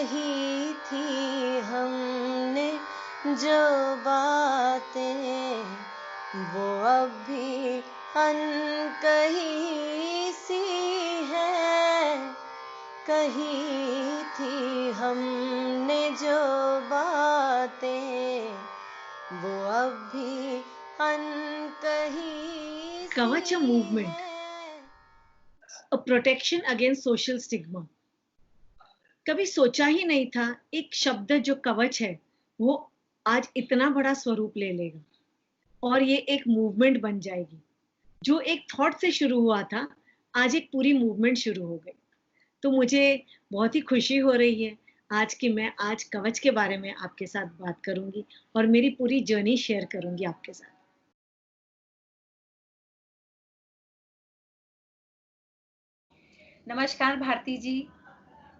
कही थी हमने जो बातें, वो अब भी अनकही सी है। कही थी हमने जो बातें, वो अब भी अनकही कवच सी a movement, है। a protection against social stigma. कभी सोचा ही नहीं था एक शब्द जो कवच है वो आज इतना बड़ा स्वरूप ले लेगा और ये एक मूवमेंट बन जाएगी। जो एक थॉट से शुरू हुआ था, आज एक पूरी मूवमेंट शुरू हो गई। तो मुझे बहुत ही खुशी हो रही है आज कि मैं आज कवच के बारे में आपके साथ बात करूंगी और मेरी पूरी जर्नी शेयर करूंगी आपके साथ। नमस्कार भारती जी,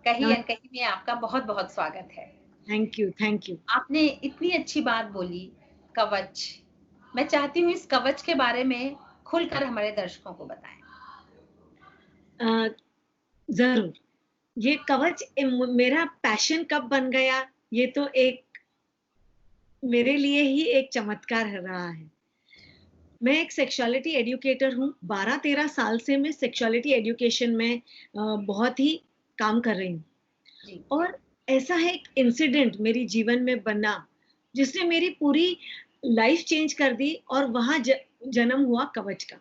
कहीं अनकहीं में आपका बहुत बहुत स्वागत है। Thank you, thank you. आपने इतनी अच्छी बात बोली, कवच। मैं चाहती हूँ इस कवच के बारे में खुलकर हमारे दर्शकों को बताएं। जरूर। ये कवच मेरा पैशन कब बन गया, ये तो एक मेरे लिए ही एक चमत्कार रहा है। मैं एक सेक्सुअलिटी एजुकेटर हूँ। 12-13 साल से मैं सेक्सुअलिटी एजुकेशन में बहुत ही काम कर रही हूँ। और ऐसा है एक इंसिडेंट मेरी जीवन में बना जिसने मेरी पूरी लाइफ चेंज कर दी और वहां जन्म हुआ कवच का।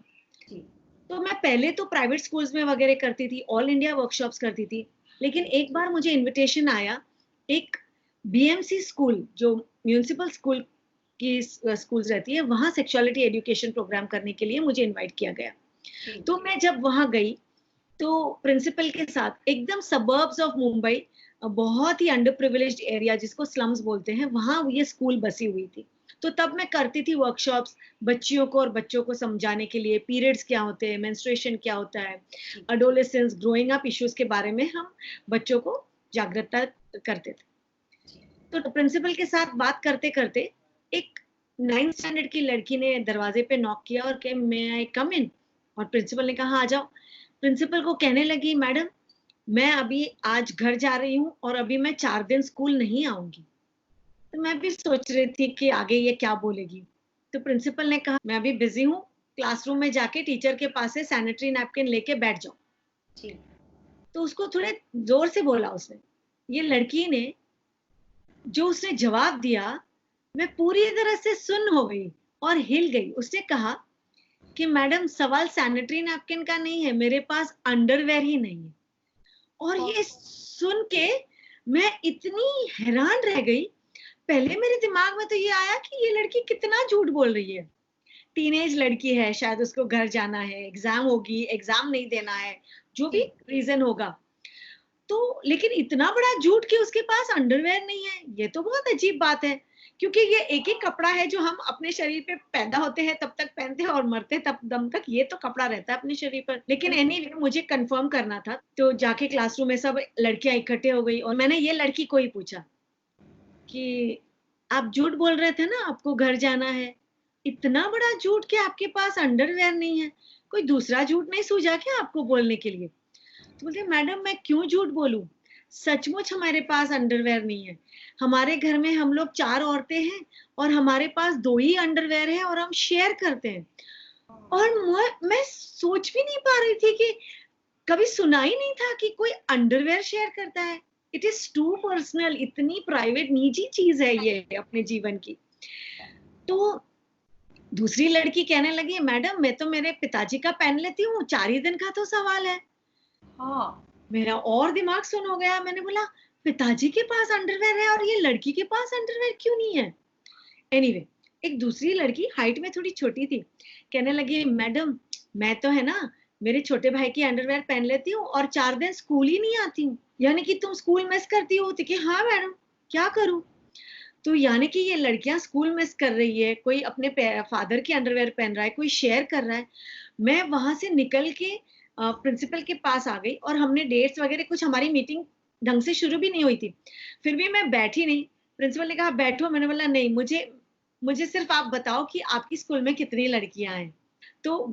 तो मैं पहले तो प्राइवेट स्कूल्स में वगैरह करती थी, ऑल इंडिया वर्कशॉप्स करती थी, लेकिन एक बार मुझे इनविटेशन आया एक बीएमसी स्कूल, जो म्यूनिसिपल स्कूल की स्कूल्स रहती है, वहां सेक्सुअलिटी एजुकेशन प्रोग्राम करने के लिए मुझे इनवाइट किया गया। तो मैं जब वहां गई तो प्रिंसिपल के साथ एकदम सबर्ब्स ऑफ मुंबई, बहुत ही अंडर प्रिविलेज्ड एरिया जिसको स्लम्स बोलते हैं, वहां ये स्कूल बसी हुई थी। तो तब मैं करती थी वर्कशॉप्स बच्चियों को और बच्चों को समझाने के लिए, पीरियड्स क्या होते हैं, मेंस्ट्रुएशन क्या होता है, एडोलेसेंस, ग्रोइंग अप इश्यूज के बारे में हम बच्चों को जागरूकता करते थे। तो प्रिंसिपल के साथ बात करते करते एक 9th स्टैंडर्ड की लड़की ने दरवाजे पे नॉक किया और कहा, मे आई कम इन? और प्रिंसिपल ने कहा, आ जाओ। प्रिंसिपल को कहने लगी, मैडम मैं अभी आज घर जा रही हूँ और अभी मैं 4 दिन स्कूल नहीं आऊंगी। तो मैं भी सोच रही थी कि आगे ये क्या बोलेगी। तो प्रिंसिपल ने कहा, मैं अभी बिजी हूँ, क्लासरूम में जाके टीचर के पास से सैनिटरी नैपकिन लेके बैठ जाओ। तो उसको थोड़े जोर से बोला उसने। ये लड़की ने जो उसने जवाब दिया, मैं पूरी तरह से सुन्न हो गई और हिल गई। उसने कहा कि मैडम सवाल सैनिटरी नैपकिन का नहीं है, मेरे पास अंडरवेयर ही नहीं है। और ये सुन के मैं इतनी हैरान रह गई। पहले मेरे दिमाग में तो ये आया कि ये लड़की कितना झूठ बोल रही है। टीनेज लड़की है, शायद उसको घर जाना है, एग्जाम होगी, एग्जाम नहीं देना है, जो भी रीजन होगा। तो लेकिन इतना बड़ा झूठ कि उसके पास अंडरवेयर नहीं है, ये तो बहुत अजीब बात है। क्योंकि ये एक ही कपड़ा है जो हम अपने शरीर पे पैदा होते हैं तब तक पहनते हैं और मरते तब दम तक, ये तो कपड़ा रहता है अपने शरीर पर। लेकिन एनीवे मुझे कंफर्म करना था, तो जाके क्लासरूम में सब लड़कियां इकट्ठे हो गई और मैंने ये लड़की को ही पूछा कि आप झूठ बोल रहे थे ना, आपको घर जाना है, इतना बड़ा झूठ कि आपके पास अंडरवेयर नहीं है, कोई दूसरा झूठ नहीं सूझा क्या आपको बोलने के लिए? तो बोलते, मैडम मैं क्यों झूठ बोलूं, सचमुच हमारे पास अंडरवेयर नहीं है। हमारे घर में हम लोग 4 औरतें हैं और हमारे पास 2 ही अंडरवेयर है और हम शेयर करते हैं। और मैं सोच भी नहीं पा रही थी कि कभी सुना ही नहीं था कि कोई अंडरवेयर शेयर करता है। इट इज टू पर्सनल, इतनी प्राइवेट निजी चीज है ये अपने जीवन की। तो दूसरी लड़की कहने लगी, मैडम मैं तो मेरे पिताजी का पहन लेती हूँ, 4 ही दिन का तो सवाल है। मेरा और दिमाग सुन हो गया। मैंने बोला, पिताजी के पास अंडरवेयर है और ये लड़की के पास अंडरवेयर क्यों नहीं है? एनीवे, एक दूसरी लड़की हाइट में थोड़ी छोटी थी, कहने लगी, मैडम मैं तो है ना मेरे छोटे भाई की अंडरवेयर पहन लेती हूँ और 4 दिन स्कूल ही नहीं आती हूँ। यानी कि तुम स्कूल मिस करती हो? कि हाँ मैडम, क्या करूँ? तो यानी कि ये लड़कियां स्कूल मिस कर रही है, कोई अपने फादर की अंडरवेयर पहन रहा है, कोई शेयर कर रहा है। मैं वहां से निकल के प्रिंसिपल के पास आ गई और हमने डेट्स वगैरह, कुछ हमारी मीटिंग ढंग से शुरू भी नहीं हुई थी, फिर भी मैं बैठी नहीं। प्रिंसिपल ने कहा बैठो, मैंने बोला नहीं, मुझे मुझे सिर्फ आप बताओ कि आपकी स्कूल में कितनी लड़कियां हैं। तो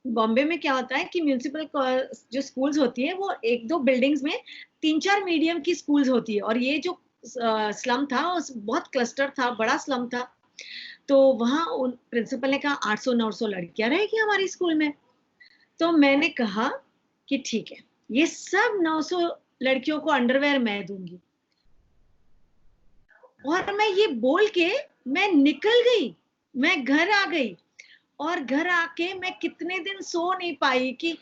बॉम्बे में क्या होता है कि म्यूनिसिपल जो स्कूल्स होती है वो एक दो बिल्डिंग्स में 3-4 मीडियम की स्कूल्स होती है, और ये जो स्लम था बहुत क्लस्टर था, बड़ा स्लम था। तो वहाँ उन प्रिंसिपल ने कहा 800-900 लड़कियां रहेगी हमारी स्कूल में। तो मैंने कहा कि ठीक है, ये सब 900 लड़कियों को अंडरवेयर मैं दूंगी। और मैं ये बोल के मैं निकल गई, मैं घर आ गई। और घर आके मैं कितने दिन सो नहीं पाई कि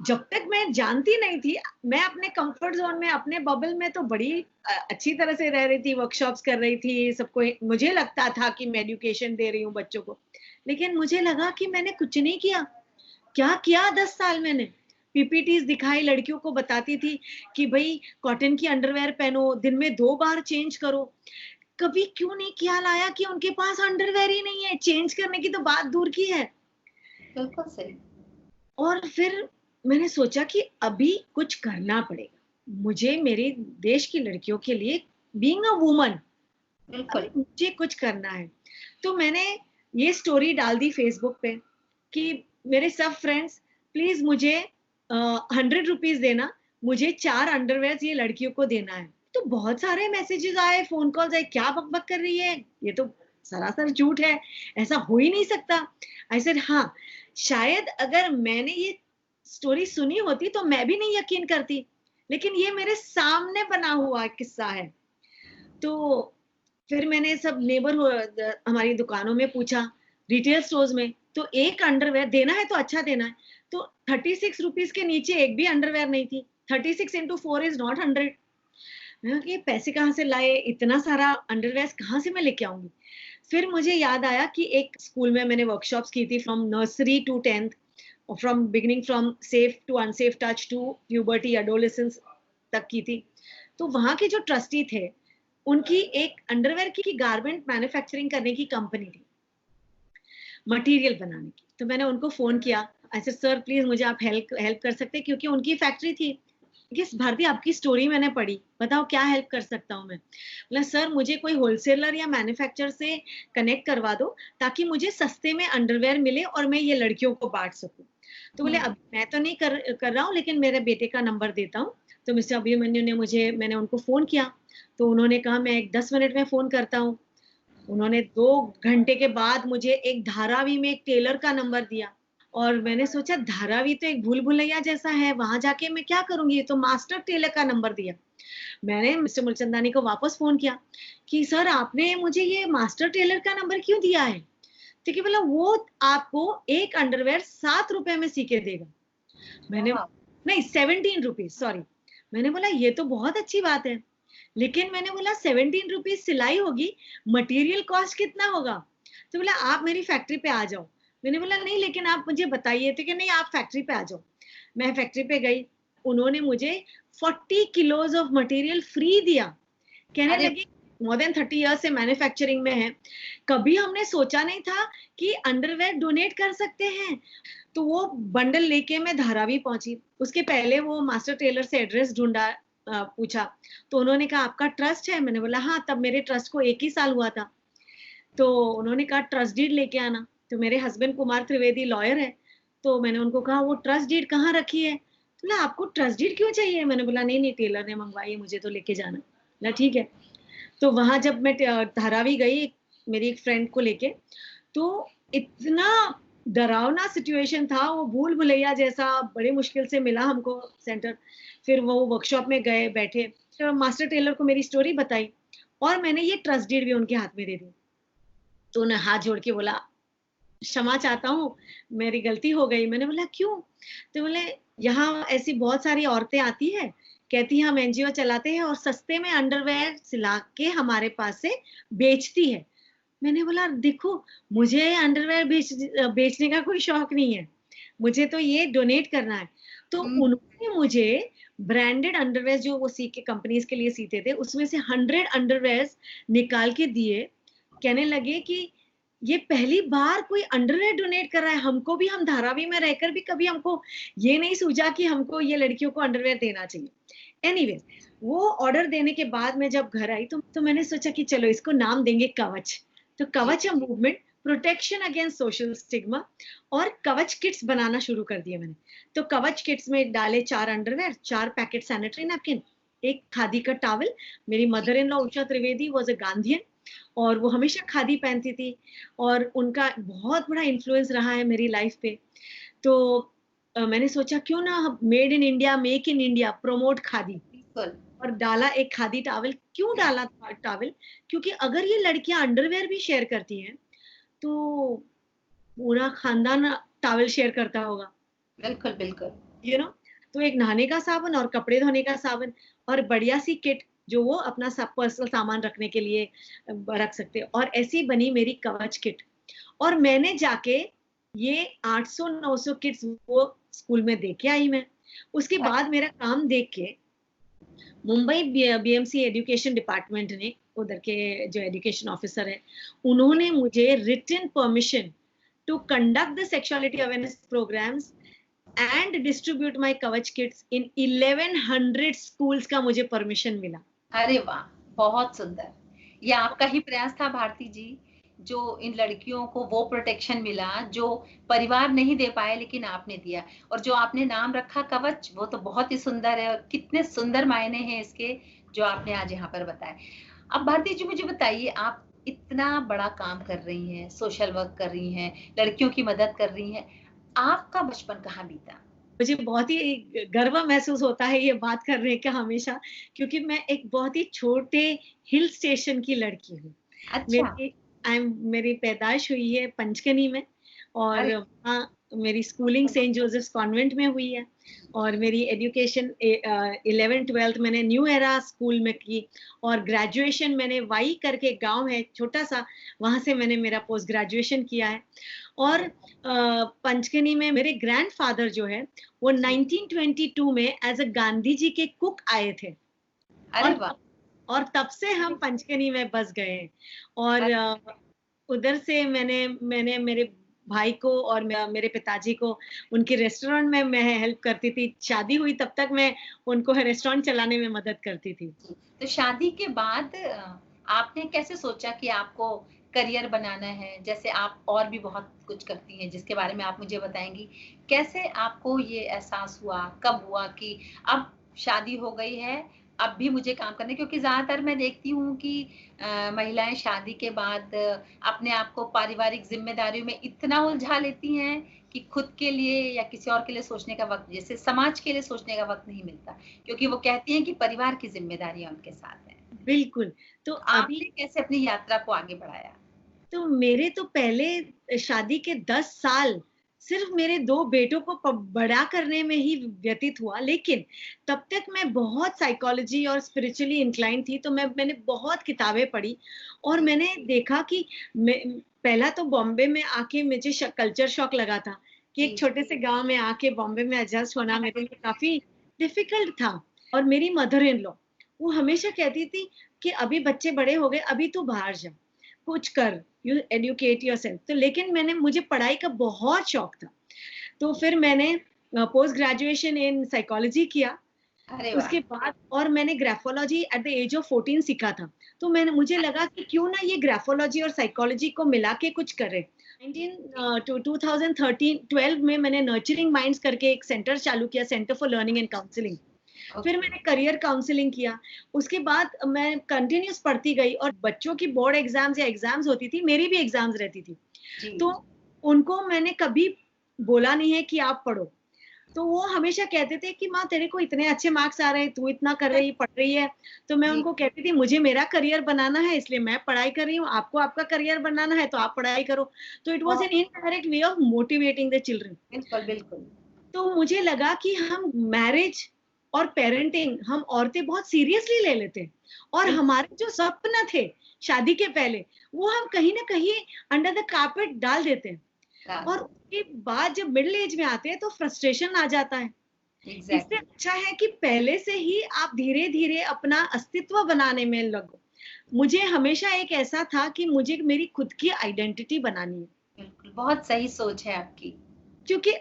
जब तक मैं जानती नहीं थी, मैं अपने कंफर्ट जोन में, अपने बबल में तो बड़ी अच्छी तरह से रह रही थी, वर्कशॉप्स कर रही थी, सबको मुझे लगता था कि मैं एजुकेशन दे रही हूँ बच्चों को, लेकिन मुझे लगा कि मैंने कुछ नहीं किया। क्या किया 10 साल मैंने? पीपीटीज दिखाई, लड़कियों को बताती थी कि भाई कॉटन की अंडरवेयर पहनो, दिन में 2 बार चेंज करो। कभी क्यों नहीं ख्याल आया कि उनके पास अंडरवेयर ही नहीं है, चेंज करने की तो बात दूर की है। बिल्कुल सही। और फिर मैंने सोचा कि अभी कुछ करना पड़ेगा मुझे, मेरे देश की लड़कियों के लिए, बीइंग अ वुमन, बिल्कुल। मुझे कुछ करना है। तो मैंने ये स्टोरी डाल दी फेसबुक पे कि मेरे सब फ्रेंड्स प्लीज मुझे 100 रुपीज देना, मुझे 4 अंडरवेयर ये लड़कियों को देना है। तो बहुत सारे मैसेजेस आए, फोन कॉल्स आए, क्या बकबक कर रही है, ये तो सरासर झूठ है, ऐसा हो ही नहीं सकता। आई सेड हाँ, शायद अगर मैंने ये स्टोरी सुनी होती तो मैं भी नहीं यकीन करती, लेकिन ये मेरे सामने बना हुआ किस्सा है। तो फिर मैंने सब नेबर हमारी दुकानों में पूछा, रिटेल स्टोर्स में, तो एक अंडरवेयर देना है तो अच्छा देना है। तो 36 रुपीज के नीचे एक भी अंडरवेयर नहीं थी। 36 into 4 इज नॉट 100। मैं कि पैसे कहाँ से लाए, इतना सारा अंडरवेयर कहाँ से मैं लेके आऊंगी। फिर मुझे याद आया कि एक स्कूल में मैंने वर्कशॉप्स की थी, from nursery to 10th, from beginning from safe to unsafe touch to puberty adolescence तक की थी। तो वहां के जो ट्रस्टी थे, उनकी एक अंडरवेयर की गारमेंट मैन्युफैक्चरिंग करने की कंपनी थी, मटेरियल बनाने की। तो मैंने उनको फोन किया, ऐसे सर प्लीज मुझे आप हेल्प कर सकते हैं, क्योंकि उनकी फैक्ट्री थी। किस भारती, आपकी स्टोरी मैंने पढ़ी, बताओ क्या हेल्प कर सकता हूँ मैं। बोला सर मुझे कोई होलसेलर या मैन्युफैक्चरर से कनेक्ट करवा दो, ताकि मुझे सस्ते में अंडरवेयर मिले और मैं ये लड़कियों को बांट सकूं। तो बोले अब मैं तो नहीं कर रहा हूँ, लेकिन मेरे बेटे का नंबर देता हूँ। तो मिस्टर अभिमन्यु ने मैंने उनको फोन किया, तो उन्होंने कहा मैं 10 मिनट में फोन करता हूँ। उन्होंने 2 घंटे के बाद मुझे एक धारावी में एक टेलर का नंबर दिया, और मैंने सोचा धारावी तो एक भूल भुलैया जैसा है, वहां जाके मैं क्या करूंगी, तो मास्टर टेलर का नंबर दिया। मैंने मिस्टर मुलचंदानी को वापस फोन किया कि सर आपने मुझे ये मास्टर टेलर का नंबर क्यों दिया है। ठीक है, बोला वो आपको एक अंडरवेयर 7 रुपए में सी के देगा। मैंने नहीं 17 रुपीज, सॉरी। मैंने बोला ये तो बहुत अच्छी बात है, लेकिन मैंने बोला 17 रुपीज सिलाई होगी, मटेरियल कॉस्ट कितना होगा। तो बोला आप मेरी फैक्ट्री पे आ जाओ। मैंने बोला नहीं, लेकिन आप मुझे बताइए। तो कि नहीं आप फैक्ट्री पे आ जाओ। मैं फैक्ट्री पे गई, उन्होंने मुझे 40 किलोज ऑफ मटेरियल फ्री दिया। कहने लगे मोर देन 30 ईयर्स से मैन्युफैक्चरिंग में है, कभी हमने सोचा नहीं था कि अंडरवेयर डोनेट कर सकते हैं। तो वो बंडल लेके मैं धारावी पहुंची। उसके पहले वो मास्टर टेलर से एड्रेस ढूंढा, पूछा, तो उन्होंने कहा आपका ट्रस्ट है। मैंने बोला हाँ, तब मेरे ट्रस्ट को 1 ही साल हुआ था। तो उन्होंने कहा ट्रस्ट डीड लेके आना। तो मेरे हस्बैंड कुमार त्रिवेदी लॉयर है, तो मैंने उनको कहा वो ट्रस्ट डीड कहाँ रखी है। तो बोला आपको ट्रस्ट डीड क्यों चाहिए। मैंने बोला नहीं टेलर ने मंगवाई, मुझे तो लेके जाना। बोला ठीक है। तो वहां जब मैं धारावी गई मेरी एक फ्रेंड को लेके, तो इतना डरावना सिचुएशन था, वो भूल भुलैया जैसा, बड़े मुश्किल से मिला हमको सेंटर। फिर वो वर्कशॉप में गए, बैठे, तो मास्टर टेलर को मेरी स्टोरी बताई, और मैंने ये ट्रस्ट डीड भी उनके हाथ में दे दी। तो उन्हें हाथ जोड़ के बोला क्षमा चाहता हूँ, मेरी गलती हो गई। मैंने बोला क्यों। तो बोले यहाँ ऐसी बहुत सारी औरतें आती है, कहती है हम एनजीओ चलाते हैं और सस्ते में अंडरवेयर सिला के हमारे पास से बेचती है। मैंने बोला देखो मुझे अंडरवेयर बेचने का कोई शौक नहीं है, मुझे तो ये डोनेट करना है। तो उन्होंने मुझे ब्रांडेड अंडरवेयर जो वो सी के कंपनीज के लिए सीते थे, उसमें से 100 अंडरवेयर निकाल के दिए। कहने लगे कि ये पहली बार कोई अंडरवेयर डोनेट कर रहा है हमको भी, हम धारावी में रहकर भी कभी हमको ये नहीं सूझा कि हमको ये लड़कियों को अंडरवेयर देना चाहिए। एनीवेज, वो ऑर्डर देने के बाद मैं जब घर आई तो मैंने सोचा कि चलो इसको नाम देंगे कवच। तो कवच movement protection against social stigma, और कवच किट्स बनाना शुरू कर दिए मैंने। तो कवच किट्स में डाले 4 अंडरवेयर, 4 पैकेट सैनिटरी नैपकिन, एक खादी का टॉवल। मेरी mother in law Usha Trivedi was a Gandhian, और वो हमेशा खादी पहनती थी, और उनका बहुत बड़ा इन्फ्लुएंस रहा है मेरी लाइफ पे। तो मैंने सोचा क्यों ना made in India, make in India, promote khadi, बिल्कुल। और डाला एक खादी टॉवल। क्यों डाला टॉवल? क्योंकि अगर ये लड़कियां अंडरवेयर भी शेयर करती हैं तो पूरा खानदान टॉवल शेयर करता होगा, बिल्कुल बिल्कुल। You know. तो एक नहाने का साबुन और कपड़े धोने का साबुन, और बढ़िया सी किट जो वो अपना सब पर्सनल सामान रखने के लिए रख सकते हैं। और ऐसी बनी मेरी कवच किट। और मैंने जाके ये 800-900 किट्स वो स्कूल में दे के आई मैं। उसके बाद मेरा काम देख के मुंबई बीएमसी एजुकेशन डिपार्टमेंट ने, उधर के जो एजुकेशन ऑफिसर है, उन्होंने मुझे written permission to conduct the sexuality awareness programs and distribute my Kavach kits in 1100 schools का मुझे परमिशन मिला। अरे वाह, बहुत सुंदर। ये आपका ही प्रयास था भारती जी, जो इन लड़कियों को वो प्रोटेक्शन मिला जो परिवार नहीं दे पाए लेकिन आपने दिया। और जो आपने नाम रखा कवच, वो तो बहुत ही सुंदर है, और कितने सुंदर मायने हैं इसके जो आपने आज यहाँ पर बताए। अब भारती जी मुझे बताइए, आप इतना बड़ा काम कर रही हैं, सोशल वर्क कर रही हैं, लड़कियों की मदद कर रही हैं, आपका बचपन कहाँ बीता? मुझे बहुत ही गर्व महसूस होता है ये बात करने का हमेशा, क्योंकि मैं एक बहुत ही छोटे हिल स्टेशन की लड़की हूँ। अच्छा। मेरी पैदाइश हुई है पंचकनी में, और अरे वहाँ मेरी स्कूलिंग सेंट जोसेफ्स कॉन्वेंट में हुई है, और मेरी एजुकेशन 11th-12th मैंने न्यू एरा स्कूल में की, और ग्रेजुएशन मैंने वाई करके गांव है छोटा सा, वहां से मैंने मेरा पोस्ट ग्रेजुएशन किया है। और पंचकनी में मेरे ग्रैंडफादर जो है वो 1922 में एज अ गांधी जी के कुक आए थे, अरे और वाह। और तब से हम पंचकनी में बस गए हैं। और उधर से मैंने मेरे भाई को और मेरे पिताजी को उनके रेस्टोरेंट में मैं हेल्प करती थी। शादी हुई तब तक मैं उनको रेस्टोरेंट चलाने में मदद करती थी। तो शादी के बाद आपने कैसे सोचा कि आपको करियर बनाना है? जैसे आप और भी बहुत कुछ करती हैं जिसके बारे में आप मुझे बताएंगी। कैसे आपको ये एहसास हुआ, कब हुआ कि अब शादी हो गई है, अब भी मुझे काम करना है? क्योंकि ज्यादातर मैं देखती हूँ कि महिलाएं शादी के बाद अपने आप को पारिवारिक जिम्मेदारियों में इतना उलझा लेती हैं कि खुद के लिए या किसी और के लिए सोचने का वक्त, जैसे समाज के लिए सोचने का वक्त नहीं मिलता, क्योंकि वो कहती हैं कि परिवार की जिम्मेदारियां उनके साथ हैं। बिल्कुल। तो अभी आपने कैसे अपनी यात्रा को आगे बढ़ाया? तो मेरे तो पहले शादी के 10 साल सिर्फ मेरे 2 बेटों को बड़ा करने में ही व्यतीत हुआ, लेकिन तब तक मैं बहुत साइकोलॉजी और स्पिरिचुअली इंक्लाइन थी, तो मैंने बहुत किताबें पढ़ी, और मैंने देखा कि पहला तो बॉम्बे में आके मुझे कल्चर शॉक लगा था कि एक छोटे से गांव में आके बॉम्बे में एडजस्ट होना मेरे लिए काफी डिफिकल्ट था। और मेरी मदर इन लॉ वो हमेशा कहती थी कि अभी बच्चे बड़े हो गए, अभी तू बाहर जा, कुछ कर, यू एडुकेट योरसेल्फ। तो लेकिन मुझे पढ़ाई का बहुत शौक था, तो फिर मैंने पोस्ट ग्रेजुएशन इन साइकोलॉजी किया। अरे वाह। उसके बाद और मैंने graphology at the age of 14 सीखा था। तो मुझे लगा कि क्यों ना ये ग्राफोलॉजी और साइकोलॉजी को मिला के कुछ करें। 2013-12 में मैंने नर्चरिंग माइंड्स करके एक सेंटर चालू किया, centre for learning and counselling. फिर मैंने करियर काउंसलिंग किया। उसके बाद मैं कंटिन्यूस पढ़ती गई, और बच्चों की बोर्ड एग्जाम्स या एग्जाम्स होती थी, मेरी भी एग्जाम्स रहती थी, तो उनको मैंने कभी बोला नहीं है कि आप पढ़ो। तो वो हमेशा कहते थे कि माँ तेरे को इतने अच्छे मार्क्स आ रहे हैं, तू इतना कर रही पढ़ रही है। तो मैं उनको कहती थी मुझे मेरा करियर बनाना है, इसलिए मैं पढ़ाई कर रही हूँ, आपको आपका करियर बनाना है तो आप पढ़ाई करो। तो it was an indirect way of motivating the children. बिल्कुल बिल्कुल। तो मुझे लगा कि हम मैरिज और पेरेंटिंग हम औरतें बहुत सीरियसली ले लेते हैं, और हमारे जो सपने थे शादी के पहले वो हम कहीं ना कहीं अंडर द कारपेट डाल देते हैं, और उसके बाद जब मिडिल एज में आते हैं तो फ्रस्ट्रेशन आ जाता है। इससे अच्छा है कि पहले से ही आप धीरे धीरे अपना अस्तित्व बनाने में लगो। मुझे हमेशा एक ऐसा था कि मुझे मेरी खुद की आइडेंटिटी बनानी है। बिल्कुल, बहुत सही सोच है आपकी। क्योंकि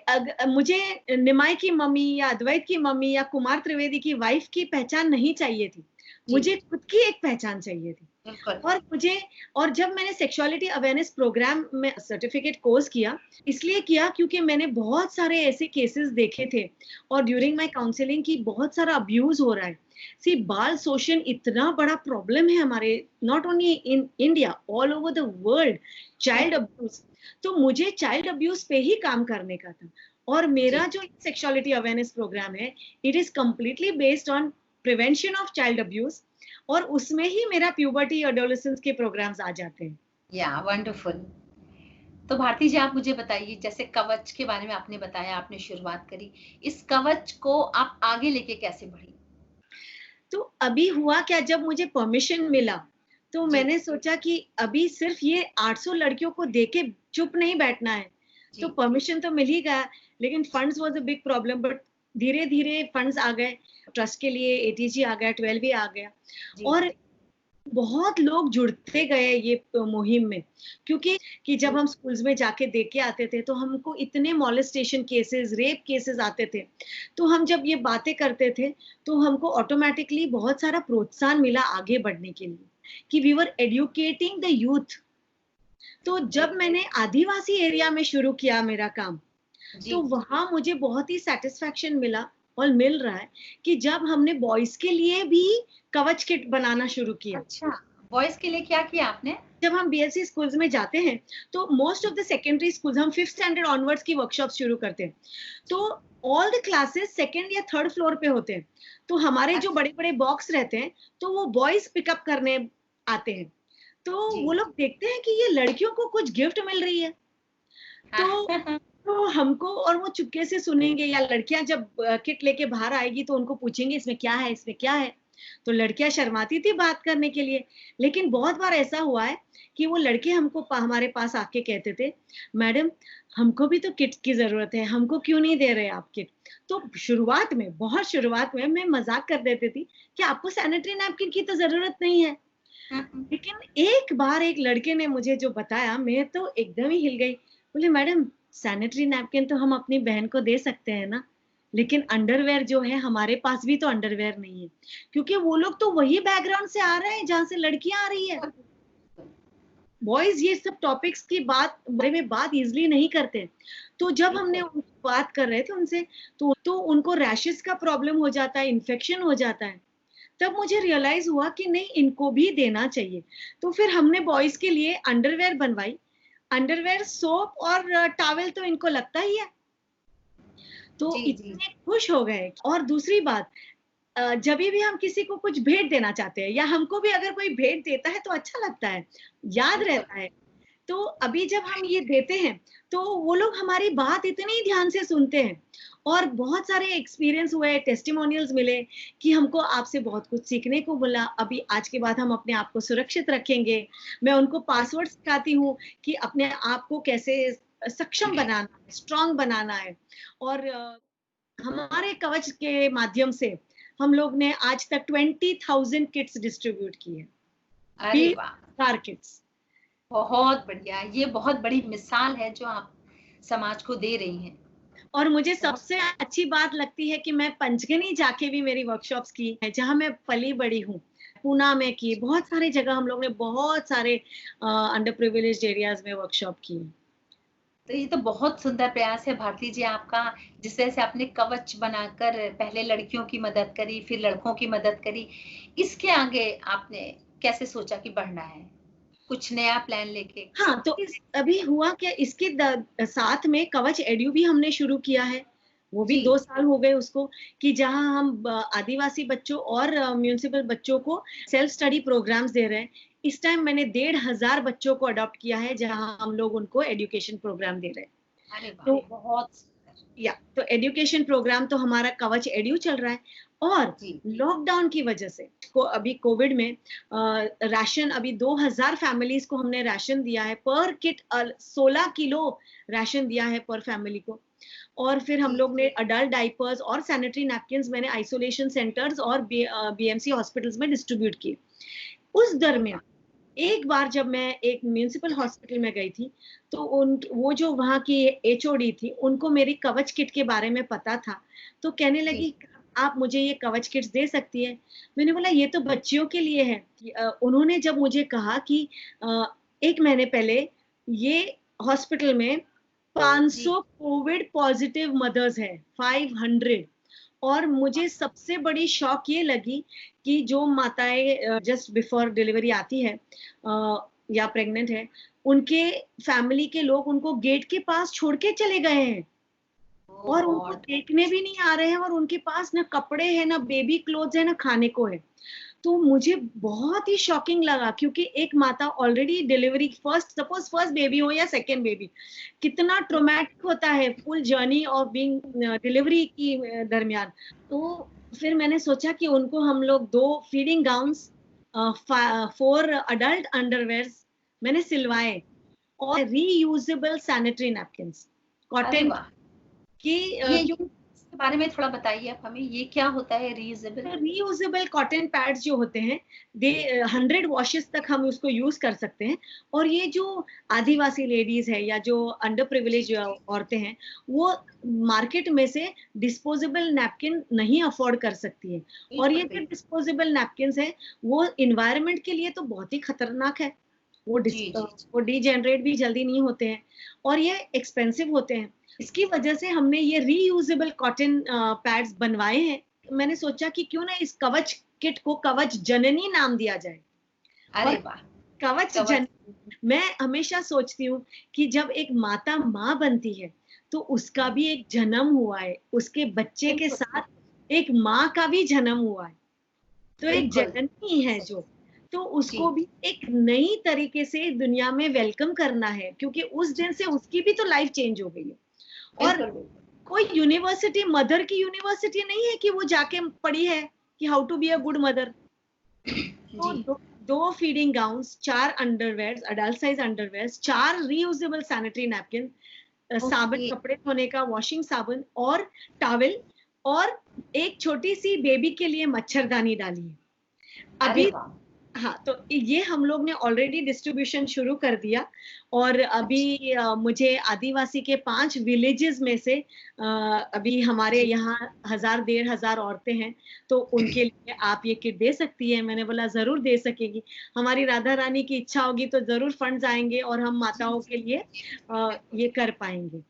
मुझे निमाई की मम्मी या अद्वैत की मम्मी या कुमार त्रिवेदी की वाइफ की पहचान नहीं चाहिए थी, मुझे खुद की एक पहचान चाहिए थी। बिल्कुल। और जब मैंने सेक्सुअलिटी अवेयरनेस प्रोग्राम में सर्टिफिकेट कोर्स किया, इसलिए किया क्योंकि मैंने बहुत सारे ऐसे केसेस देखे थे और ड्यूरिंग माय काउंसलिंग की बहुत सारा अब्यूज हो रहा है। सी बाल शोषण इतना बड़ा प्रॉब्लम है हमारे, not only in India, all over the world, child abuse. तो मुझे चाइल्ड अब्यूज पे ही काम करने का था और मेरा जी। जो सेक्सुअलिटी अवेयरनेस प्रोग्राम है, it is completely based on prevention of child abuse और उसमें ही मेरा प्यूबर्टी एडोलेसेंस के प्रोग्राम्स आ जाते हैं। या वंडरफुल। तो भारती जी आप मुझे बताइए, जैसे कवच के बारे में आपने बताया, आपने शुरुआत करी, इस कवच को आप आगे लेके कैसे बढ़ी? तो अभी हुआ क्या, जब मुझे परमिशन मिला तो जी। मैंने सोचा कि अभी सिर्फ ये 800 लड़कियों को देके चुप नहीं बैठना है। तो जी। परमिशन तो मिल ही गया, लेकिन funds was a big problem, but धीरे धीरे फंड्स आ गए, ट्रस्ट के लिए एटीजी आ गया, 12 आ गया जी। और बहुत लोग जुड़ते गए ये मुहिम में, क्योंकि कि जब हम स्कूल्स में जाके देख के आते थे तो हमको इतने मॉलेस्टेशन केसेस, रेप केसेस आते थे। तो हम जब ये बातें करते थे तो हमको ऑटोमेटिकली बहुत सारा प्रोत्साहन मिला आगे बढ़ने के लिए, कि we were educating the youth. तो जब मैंने आदिवासी एरिया में शुरू किया मेरा काम, जी। तो वहां मुझे बहुत ही सेटिस्फैक्शन मिला और मिल रहा है कि जब हमने बॉयज के लिए भी कवच किट बनाना शुरू किया। अच्छा, बॉयज के लिए क्या किया आपने? जब हम बीएससी स्कूल्स में जाते हैं तो most of the secondary schools हम 5th स्टैंडर्ड ऑनवर्ड्स की वर्कशॉप शुरू करते हैं। तो ऑल द क्लासेस सेकेंड या थर्ड फ्लोर पे होते हैं। तो हमारे जो बड़े बड़े बॉक्स रहते हैं तो वो बॉयज पिकअप करने आते हैं। तो जी। वो लोग देखते हैं कि ये लड़कियों को कुछ गिफ्ट मिल रही है। तो हाँ। तो हमको, और वो चुपके से सुनेंगे, या लड़कियां जब किट लेके बाहर आएगी तो उनको पूछेंगे इसमें क्या है, इसमें क्या है। तो लड़कियां शर्माती थी बात करने के लिए, लेकिन बहुत बार ऐसा हुआ है कि वो लड़के हमारे पास आके कहते थे, मैडम हमको भी तो किट की जरूरत है, हमको क्यों नहीं दे रहे आप किट। तो शुरुआत में, बहुत शुरुआत में मैं मजाक कर देती थी कि आपको सैनिटरी नैपकिन की तो जरूरत नहीं है। लेकिन एक बार एक लड़के ने मुझे जो बताया, मैं तो एकदम ही हिल गई। बोले मैडम सैनिटरी नैपकिन तो हम अपनी बहन को दे सकते हैं ना, लेकिन अंडरवेयर जो है हमारे पास भी तो अंडरवेयर नहीं है, क्योंकि वो लोग तो वही बैकग्राउंड से आ रहे हैं जहां से लड़कियां आ रही है। बॉयज ये सब टॉपिक्स की बारे में बात इजिली नहीं करते। तो जब हमने बात कर रहे थे उनसे, तो उनको रैशेस का प्रॉब्लम हो जाता है, इन्फेक्शन हो जाता है। तब मुझे रियलाइज हुआ कि नहीं, इनको भी देना चाहिए। तो फिर हमने बॉयज के लिए अंडरवेयर बनवाई। अंडरवेयर, सोप और टॉवेल तो इनको लगता ही है। तो जी। इतने खुश हो गए। और दूसरी बात, जब भी हम किसी को कुछ भेंट देना चाहते हैं, या हमको भी अगर कोई भेंट देता है तो अच्छा लगता है, याद रहता है। तो अभी जब हम ये देते हैं तो वो लोग हमारी बात इतनी ध्यान से सुनते हैं, और बहुत सारे एक्सपीरियंस हुए, टेस्टिमोनियल्स मिले कि हमको आपसे बहुत कुछ सीखने को मिला। अभी आज के बाद हम अपने आप को सुरक्षित रखेंगे। मैं उनको पासवर्ड सिखाती हूँ कि अपने आप को कैसे सक्षम बनाना है, स्ट्रांग बनाना है। और हमारे कवच के माध्यम से हम लोग ने आज तक 20,000 किट्स डिस्ट्रीब्यूट की है, अरे वाह, कार किट्स। बहुत बढ़िया। ये बहुत बड़ी मिसाल है जो आप समाज को दे रही हैं। और मुझे सबसे अच्छी बात लगती है कि मैं पंचगनी जाके भी मेरी वर्कशॉप्स की है, जहां मैं पली बड़ी हूँ। पूना में की, बहुत सारी जगह हम लोग ने बहुत सारे अंडर प्रिविलेज्ड एरियाज में वर्कशॉप की है। तो ये तो बहुत सुंदर प्रयास है भारती जी आपका, जिस तरह से आपने कवच बनाकर पहले लड़कियों की मदद करी, फिर लड़कों की मदद करी। इसके आगे आपने कैसे सोचा कि बढ़ना है? कुछ नया प्लान लेके? हाँ, तो अभी हुआ क्या, इसके साथ में कवच एड्यू भी हमने शुरू किया है। वो भी जी। 2 साल हो गए उसको, कि जहां हम आदिवासी बच्चों और म्युनिसिपल बच्चों को सेल्फ स्टडी प्रोग्राम्स दे रहे हैं। इस टाइम मैंने 1,500 बच्चों को अडॉप्ट किया है, जहां हम लोग उनको एजुकेशन प्रोग्राम दे रहे हैं। अरे वाह! तो बहुत सुंदर। तो एजुकेशन प्रोग्राम तो हमारा कवच एड्यू चल रहा है। और जी। लॉकडाउन की वजह से अभी कोविड में राशन, अभी 2,000 फैमिलीज को हमने राशन दिया है, पर किट 16 किलो राशन दिया है पर फैमिली को। और फिर हम जी। लोग ने अडल्ट डाइपर्स और सैनिटरी नैपकिन मैंने आइसोलेशन सेंटर्स और बीएमसी हॉस्पिटल्स में डिस्ट्रीब्यूट किए। उस दरमियान एक बार जब मैं एक म्युनिसिपल हॉस्पिटल में गई थी, तो वो जो वहाँ की एचओडी थी, उनको मेरी कवच किट के बारे में पता था। तो कहने जी। लगी आप मुझे ये कवच किट्स दे सकती है? मैंने बोला ये तो बच्चियों के लिए है। उन्होंने जब मुझे कहा कि 1 महीने पहले ये हॉस्पिटल में 500 कोविड पॉजिटिव मदर्स है, 500। और मुझे सबसे बड़ी शॉक ये लगी कि जो माताएं जस्ट बिफोर डिलीवरी आती है या प्रेग्नेंट है, उनके फैमिली के लोग उनको गेट के पास छोड़ के चले गए हैं और उनको देखने भी नहीं आ रहे हैं, और उनके पास ना कपड़े हैं, ना बेबी क्लोथ्स है, ना खाने को है। तो मुझे बहुत ही शॉकिंग लगा, क्योंकि एक माता ऑलरेडी डिलीवरी फर्स्ट बेबी हो या सेकेंड बेबी, कितना ट्रोमैटिक होता है full journey of being delivery की दरमियान। तो फिर मैंने सोचा कि उनको हम लोग 2 फीडिंग गाउन्स, 4 अडल्ट अंडरवेयर्स मैंने सिलवाए, और रीयूजेबल सैनिटरी नैपकिन्स कॉटन की। इसके बारे में थोड़ा बताइए आप हमें, ये क्या होता है रीयूजेबल? रीयूजेबल कॉटन पैड्स जो होते हैं, 100 वॉशेस तक हम उसको यूज कर सकते हैं। और ये जो आदिवासी लेडीज है या जो अंडर प्रिविलेज औरतें हैं, वो मार्केट में से डिस्पोजेबल नैपकिन नहीं अफोर्ड कर सकती है। और ये जो डिस्पोजेबल नैपकिन है वो इन्वायरमेंट के लिए तो बहुत ही खतरनाक है, वो डीजेनरेट भी जल्दी नहीं होते हैं और ये एक्सपेंसिव होते हैं। इसकी वजह से हमने ये रीयूजेबल कॉटन पैड्स बनवाए हैं। मैंने सोचा कि क्यों ना इस कवच किट को कवच जननी नाम दिया जाए। अरे वाह, कवच जननी। मैं हमेशा सोचती हूँ कि जब एक माता माँ बनती है तो उसका भी एक जन्म हुआ है, उसके बच्चे के साथ एक माँ का भी जन्म हुआ है, तो एक जननी है जो, तो उसको भी एक नई तरीके से दुनिया में वेलकम करना है, क्योंकि उस दिन से उसकी भी तो लाइफ चेंज हो गई है। और कोई यूनिवर्सिटी, मदर की यूनिवर्सिटी नहीं है कि वो जाके पढ़ी है कि how to be a good mother. तो 2 feeding gowns, 4 underwears, adult size underwears, 4 reusable sanitary napkin, साबुन, कपड़े धोने का वॉशिंग साबुन और टॉवल, और एक छोटी सी बेबी के लिए मच्छरदानी डाली है अभी। हाँ, तो ये हम लोग ने ऑलरेडी डिस्ट्रीब्यूशन शुरू कर दिया। और अभी मुझे आदिवासी के 5 विलेजेस में से अभी हमारे यहाँ 1000-1500 औरतें हैं, तो उनके लिए आप ये किट दे सकती है। मैंने बोला जरूर दे सकेगी, हमारी राधा रानी की इच्छा होगी तो जरूर फंड्स आएंगे और हम माताओं के लिए ये कर पाएंगे।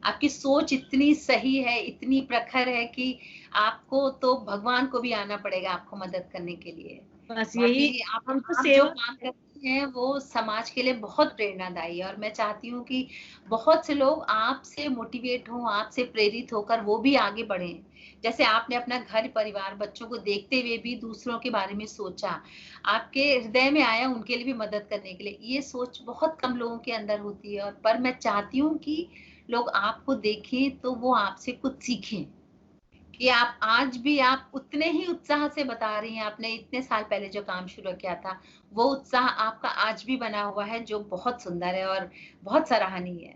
आपकी सोच इतनी सही है, इतनी प्रखर है कि आपको तो भगवान को भी आना पड़ेगा आपको मदद करने के लिए। बस यही, आप जो काम करती हैं वो समाज के लिए बहुत प्रेरणादायी है, और मैं चाहती हूँ कि बहुत से लोग आपसे मोटिवेट हों, आपसे प्रेरित होकर वो भी आगे बढ़ें। जैसे आपने अपना घर परिवार बच्चों को देखते हुए भी दूसरों के बारे में सोचा, आपके हृदय में आया उनके लिए भी मदद करने के लिए। ये सोच बहुत कम लोगों के अंदर होती है, और पर मैं चाहती हूँ कि लोग आपको देखें तो वो आपसे कुछ सीखें, कि आप आज भी आप उतने ही उत्साह से बता रही हैं। आपने इतने साल पहले जो काम शुरू किया था, वो उत्साह आपका आज भी बना हुआ है, जो बहुत सुंदर है और बहुत सराहनीय है।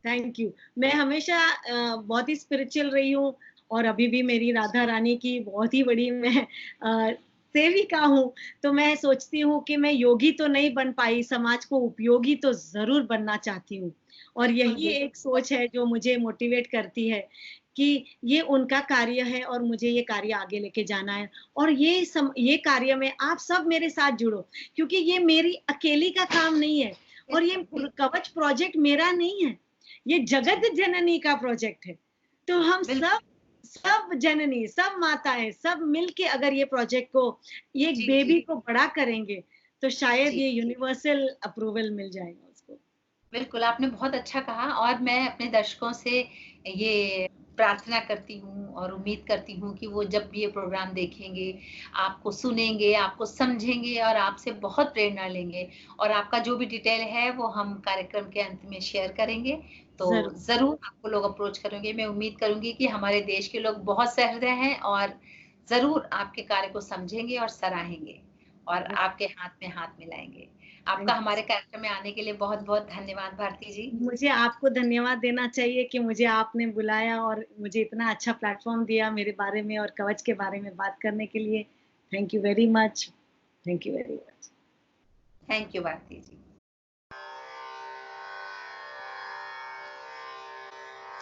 Thank you. मैं हमेशा बहुत ही स्पिरिचुअल रही हूँ, और अभी भी मेरी राधा रानी की बहुत ही बड़ी मैं सेविका हूँ। तो मैं सोचती हूँ कि मैं योगी तो नहीं बन पाई, समाज को उपयोगी तो जरूर बनना चाहती हूँ। और यही एक सोच है जो मुझे मोटिवेट करती है कि ये उनका कार्य है और मुझे ये कार्य आगे लेके जाना है। और ये कार्य में आप सब मेरे साथ जुड़ो, क्योंकि ये मेरी अकेली का काम नहीं है, और ये कवच प्रोजेक्ट मेरा नहीं है, ये जगत जननी का प्रोजेक्ट है। तो हम सब जननी, सब माताएं, सब मिलके अगर ये प्रोजेक्ट को, ये बेबी को बड़ा करेंगे, तो शायद ये यूनिवर्सल अप्रूवल मिल जाएगा उसको। बिल्कुल, आपने बहुत अच्छा कहा, और मैं अपने दर्शकों से ये प्रार्थना करती हूँ और उम्मीद करती हूँ कि वो जब ये प्रोग्राम देखेंगे, आपको सुनेंगे, आपको समझेंगे और आपसे बहुत प्रेरणा लेंगे, और आपका जो भी डिटेल है वो हम कार्यक्रम के अंत में शेयर करेंगे। तो ज़रूर आपको लोग अप्रोच करेंगे। मैं उम्मीद करूँगी कि हमारे देश के लोग बहुत सहृदय हैं और ज़रूर आपके कार्य को समझेंगे और सराहेंगे और आपके हाथ में हाथ मिलाएँगे। आपका हमारे कार्यक्रम में आने के लिए बहुत-बहुत धन्यवाद भारती जी। मुझे आपको धन्यवाद देना चाहिए कि मुझे आपने बुलाया और मुझे इतना अच्छा प्लेटफॉर्म दिया मेरे बारे में और कवच के बारे में बात करने के लिए। Thank you very much. Thank you very much. Thank you Bharti ji.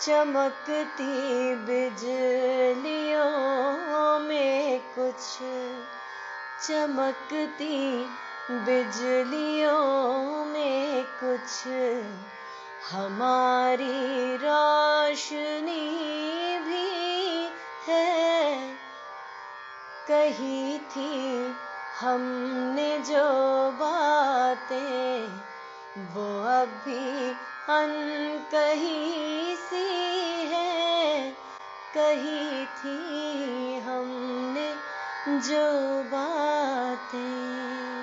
चमकती बिजलियों कुछ चमकती बिजलियों में कुछ हमारी रोशनी भी है। कही थी हमने जो बातें वो अब भी अनकही सी है। कही थी हमने जो बातें।